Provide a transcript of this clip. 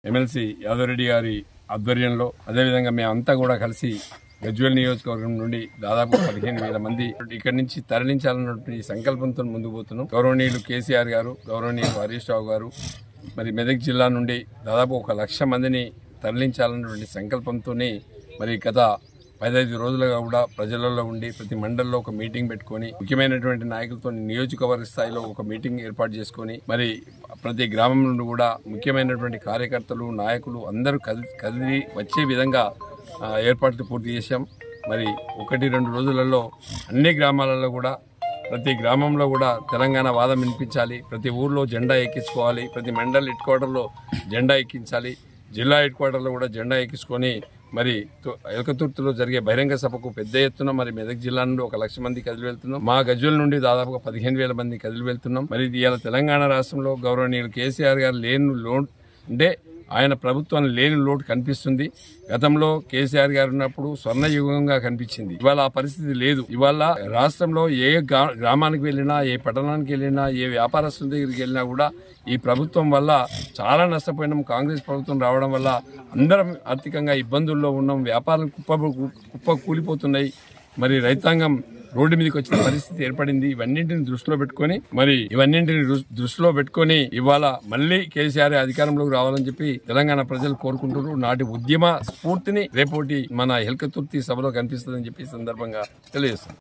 MLC Yadava Reddy గారి ఆధ్వర్యంలో అదేవిధంగా మేమంతా కూడా కలిసి గజ్వేల్ నియోజకవర్గం నుండి దాదాపు 15,000 మంది ఇక్కడి నుంచి తరలించాలన్నటువంటి సంకల్పంతో ముందుకు పోతున్నాం. గౌరవనీయులు కేసీఆర్ గారు, గౌరవనీయులు హరీష్ రావు గారు మరి మెదక్ జిల్లా నుండి దాదాపు 1,00,000 మందిని తరలించాలన్నటువంటి సంకల్పంతో మరి గత 15 రోజులుగా కూడా ప్రజలలో ఉండి ప్రతి మండలంలో ఒక మీటింగ్ పెట్టుకొని ముఖ్యమైనటువంటి నాయకులతో నియోజకవర్గ స్థాయిలో ఒక మీటింగ్ ఏర్పాటు చేసుకొని మరి ప్రతి గ్రామం నుండి కూడా ముఖ్యమైనటువంటి కార్యకర్తలు నాయకులు అందరూ కదిలి వచ్చే విధంగా ఏర్పాట్లు పూర్తి చేశాం. మరి 1-2 రోజులలో అన్ని గ్రామాలలో కూడా ప్రతి గ్రామంలో కూడా తెలంగాణ వాదం వినిపించాలి, ప్రతి ఊర్లో జెండా ఎక్కించుకోవాలి, ప్రతి మండల్ హెడ్ క్వార్టర్లో జెండా ఎక్కించాలి, జిల్లా హెడ్ క్వార్టర్లో కూడా జెండా ఎక్కించుకొని మరి ఎలకతుర్తిలో జరిగే బహిరంగ సభకు పెద్ద ఎత్తున మరి మెదక్ జిల్లా నుండి 1,00,000 మంది కదిలి వెళ్తున్నాం. మా గజ్వేల్ నుండి దాదాపుగా 15,000 మంది కదిలి వెళ్తున్నాం. మరి ఇవాళ తెలంగాణ రాష్ట్రంలో గౌరవనీయులు కేసీఆర్ గారు లేని లోటు అంటే ఆయన ప్రభుత్వం లేని లోటు కనిపిస్తుంది. గతంలో కేసీఆర్ గారు ఉన్నప్పుడు స్వర్ణయుగంగా కనిపించింది. ఇవాళ ఆ పరిస్థితి లేదు. ఇవాళ రాష్ట్రంలో ఏ గ్రామానికి వెళ్ళినా, ఏ పట్టణానికి వెళ్ళినా, ఏ వ్యాపారస్తుల దగ్గరికి వెళ్ళినా కూడా ఈ ప్రభుత్వం వల్ల చాలా నష్టపోయినాం. కాంగ్రెస్ ప్రభుత్వం రావడం వల్ల అందరం ఆర్థికంగా ఇబ్బందుల్లో ఉన్నాం. వ్యాపారాలు కుప్ప కూలిపోతున్నాయి. మరి రైతాంగం రోడ్డు మీదకి వచ్చిన పరిస్థితి ఏర్పడింది. ఇవన్నింటిని దృష్టిలో పెట్టుకొని ఇవాళ మళ్లీ కేసీఆర్ అధికారంలోకి రావాలని చెప్పి తెలంగాణ ప్రజలు కోరుకుంటున్నారు. నాటి ఉద్యమ స్ఫూర్తిని రేపోటి మన ఎలకతుర్తి సభలో కనిపిస్తుందని చెప్పి సందర్భంగా తెలియజేస్తాం.